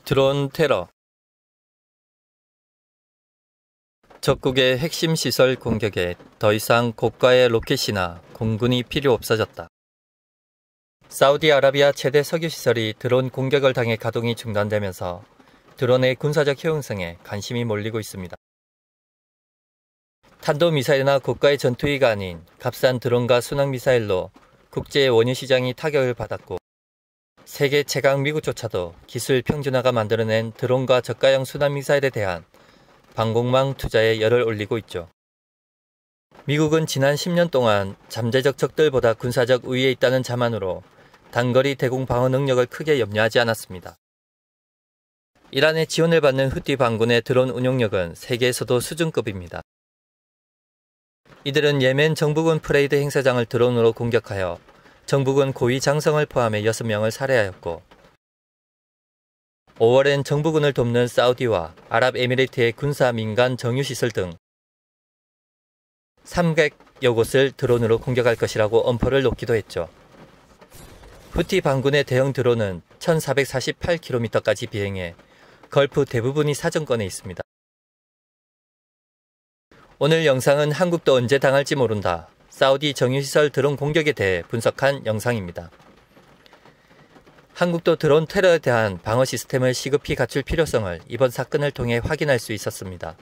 드론 테러. 적국의 핵심 시설 공격에 더 이상 고가의 로켓이나 공군이 필요 없어졌다. 사우디아라비아 최대 석유시설이 드론 공격을 당해 가동이 중단되면서 드론의 군사적 효용성에 관심이 몰리고 있습니다. 탄도미사일이나 고가의 전투기가 아닌 값싼 드론과 순항미사일로 국제 원유 시장이 타격을 받았고, 세계 최강 미국조차도 기술 평준화가 만들어낸 드론과 저가형 순항미사일에 대한 방공망 투자에 열을 올리고 있죠. 미국은 지난 10년 동안 잠재적 적들보다 군사적 우위에 있다는 자만으로 단거리 대공 방어 능력을 크게 염려하지 않았습니다. 이란의 지원을 받는 후티 반군의 드론 운용력은 세계에서도 수준급입니다. 이들은 예멘 정부군 프레이드 행사장을 드론으로 공격하여 정부군 고위 장성을 포함해 6명을 살해하였고, 5월엔 정부군을 돕는 사우디와 아랍에미레이트의 군사 민간 정유시설 등 300여 곳을 드론으로 공격할 것이라고 엄포를 놓기도 했죠. 후티 반군의 대형 드론은 1448km까지 비행해 걸프 대부분이 사정권에 있습니다. 오늘 영상은 한국도 언제 당할지 모른다, 사우디 정유시설 드론 공격에 대해 분석한 영상입니다. 한국도 드론 테러에 대한 방어 시스템을 시급히 갖출 필요성을 이번 사건을 통해 확인할 수 있었습니다.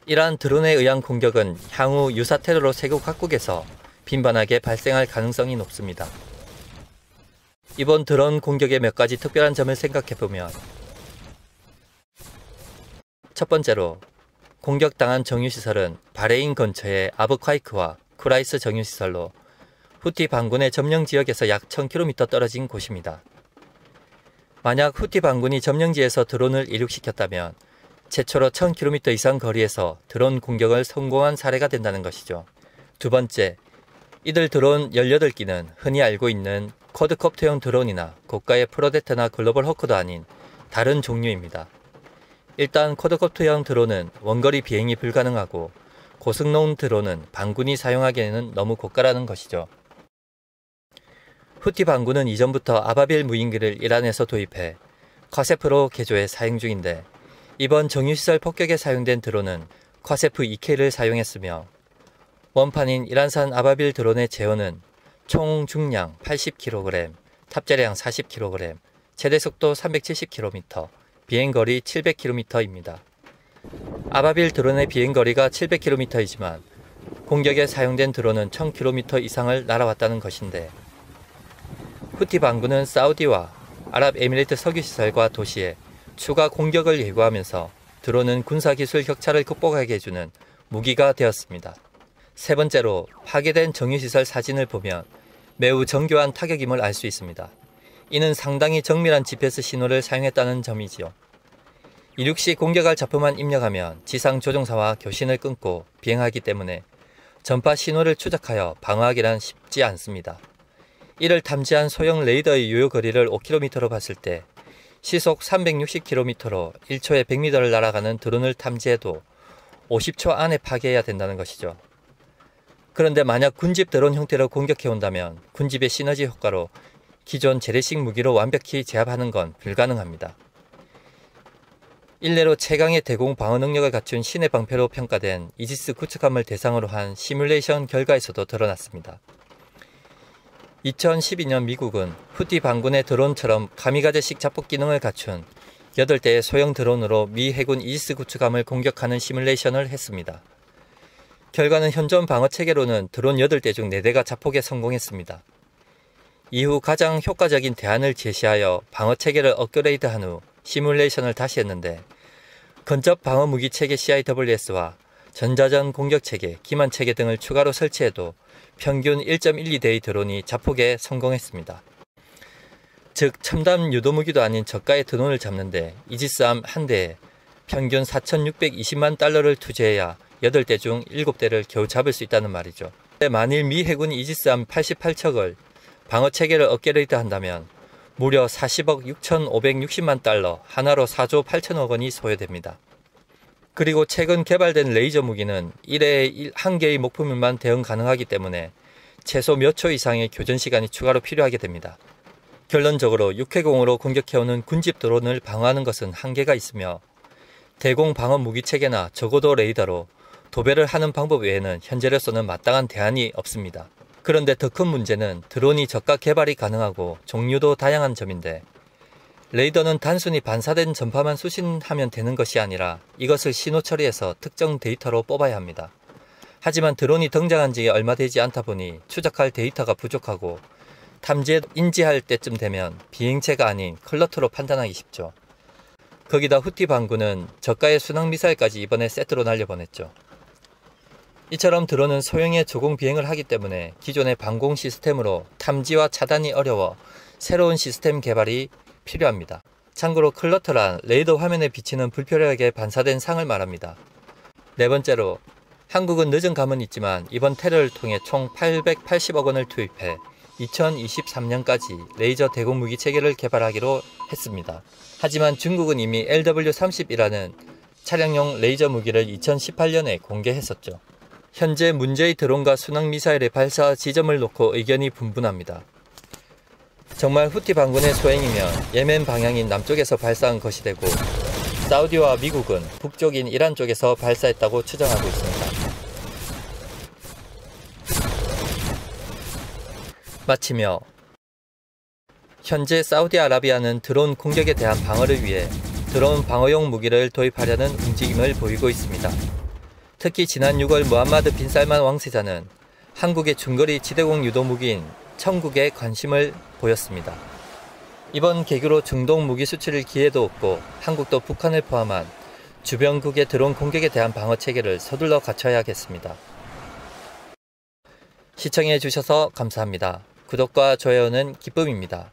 이러한 드론에 의한 공격은 향후 유사 테러로 세계 각국에서 빈번하게 발생할 가능성이 높습니다. 이번 드론 공격의 몇 가지 특별한 점을 생각해보면, 첫 번째로 공격당한 정유시설은 바레인 근처의 아브콰이크와 쿠라이스 정유시설로 후티 반군의 점령 지역에서 약 1000km 떨어진 곳입니다. 만약 후티 반군이 점령지에서 드론을 이륙시켰다면 최초로 1000km 이상 거리에서 드론 공격을 성공한 사례가 된다는 것이죠. 두 번째, 이들 드론 18기는 흔히 알고 있는 쿼드콥터형 드론이나 고가의 프로데터나 글로벌 호크도 아닌 다른 종류입니다. 일단 쿼드콥터형 드론은 원거리 비행이 불가능하고, 고성능 드론은 반군이 사용하기에는 너무 고가라는 것이죠. 후티 반군은 이전부터 아바빌 무인기를 이란에서 도입해 쿼세프로 개조해 사용 중인데, 이번 정유시설 폭격에 사용된 드론은 쿼세프 2K를 사용했으며, 원판인 이란산 아바빌 드론의 제어는 총 중량 80kg, 탑재량 40kg, 최대 속도 370km, 비행거리 700km입니다. 아바빌 드론의 비행거리가 700km이지만 공격에 사용된 드론은 1000km 이상을 날아왔다는 것인데, 후티 반군은 사우디와 아랍에미레이트 석유시설과 도시에 추가 공격을 예고하면서 드론은 군사기술 격차를 극복하게 해주는 무기가 되었습니다. 세 번째로, 파괴된 정유시설 사진을 보면 매우 정교한 타격임을 알 수 있습니다. 이는 상당히 정밀한 GPS 신호를 사용했다는 점이지요. 이륙 시 공격할 좌표만 입력하면 지상 조종사와 교신을 끊고 비행하기 때문에 전파 신호를 추적하여 방어하기란 쉽지 않습니다. 이를 탐지한 소형 레이더의 유효 거리를 5km로 봤을 때 시속 360km로 1초에 100m를 날아가는 드론을 탐지해도 50초 안에 파괴해야 된다는 것이죠. 그런데 만약 군집 드론 형태로 공격해온다면 군집의 시너지 효과로 기존 재래식 무기로 완벽히 제압하는 건 불가능합니다. 일례로 최강의 대공 방어 능력을 갖춘 신의 방패로 평가된 이지스 구축함을 대상으로 한 시뮬레이션 결과에서도 드러났습니다. 2012년 미국은 후티 반군의 드론처럼 가미가제식 자폭 기능을 갖춘 8대의 소형 드론으로 미 해군 이지스 구축함을 공격하는 시뮬레이션을 했습니다. 결과는 현존 방어 체계로는 드론 8대 중 4대가 자폭에 성공했습니다. 이후 가장 효과적인 대안을 제시하여 방어 체계를 업그레이드한 후 시뮬레이션을 다시 했는데, 근접 방어 무기 체계 CIWS와 전자전 공격 체계, 기만 체계 등을 추가로 설치해도 평균 1.12대의 드론이 자폭에 성공했습니다. 즉, 첨단 유도무기도 아닌 저가의 드론을 잡는데 이지스함 한 대에 평균 4,620만 달러를 투자해야 8대 중 7대를 겨우 잡을 수 있다는 말이죠. 만일 미 해군이 이지스함 88척을 방어 체계를 업그레이드 한다면 무려 40억 6,560만 달러, 하나로 4조 8천억 원이 소요됩니다. 그리고 최근 개발된 레이저 무기는 1회에 1개의 목표물만 대응 가능하기 때문에 최소 몇 초 이상의 교전 시간이 추가로 필요하게 됩니다. 결론적으로 육해공으로 공격해오는 군집 드론을 방어하는 것은 한계가 있으며 대공 방어 무기 체계나 저고도 레이더로 도배를 하는 방법 외에는 현재로서는 마땅한 대안이 없습니다. 그런데 더 큰 문제는 드론이 저가 개발이 가능하고 종류도 다양한 점인데, 레이더는 단순히 반사된 전파만 수신하면 되는 것이 아니라 이것을 신호 처리해서 특정 데이터로 뽑아야 합니다. 하지만 드론이 등장한 지 얼마 되지 않다 보니 추적할 데이터가 부족하고 탐지에 인지할 때쯤 되면 비행체가 아닌 클러터로 판단하기 쉽죠. 거기다 후티 반군은 저가의 순항미사일까지 이번에 세트로 날려보냈죠. 이처럼 드론은 소형의 조공 비행을 하기 때문에 기존의 방공 시스템으로 탐지와 차단이 어려워 새로운 시스템 개발이 필요합니다. 참고로 클러터란 레이더 화면에 비치는 불필요하게 반사된 상을 말합니다. 네 번째로, 한국은 늦은 감은 있지만 이번 테러를 통해 총 880억 원을 투입해 2023년까지 레이저 대공 무기 체계를 개발하기로 했습니다. 하지만 중국은 이미 LW-30이라는 차량용 레이저 무기를 2018년에 공개했었죠. 현재 문제의 드론과 순항미사일의 발사 지점을 놓고 의견이 분분합니다. 정말 후티 반군의 소행이면 예멘 방향인 남쪽에서 발사한 것이 되고, 사우디와 미국은 북쪽인 이란 쪽에서 발사했다고 추정하고 있습니다. 마치며 현재 사우디아라비아는 드론 공격에 대한 방어를 위해 드론 방어용 무기를 도입하려는 움직임을 보이고 있습니다. 특히 지난 6월 무함마드 빈 살만 왕세자는 한국의 중거리 지대공 유도 무기인 청국에 관심을 보였습니다. 이번 계기로 중동 무기 수출을 기회도 얻고 한국도 북한을 포함한 주변국의 드론 공격에 대한 방어 체계를 서둘러 갖춰야겠습니다. 시청해 주셔서 감사합니다. 구독과 좋아요는 기쁨입니다.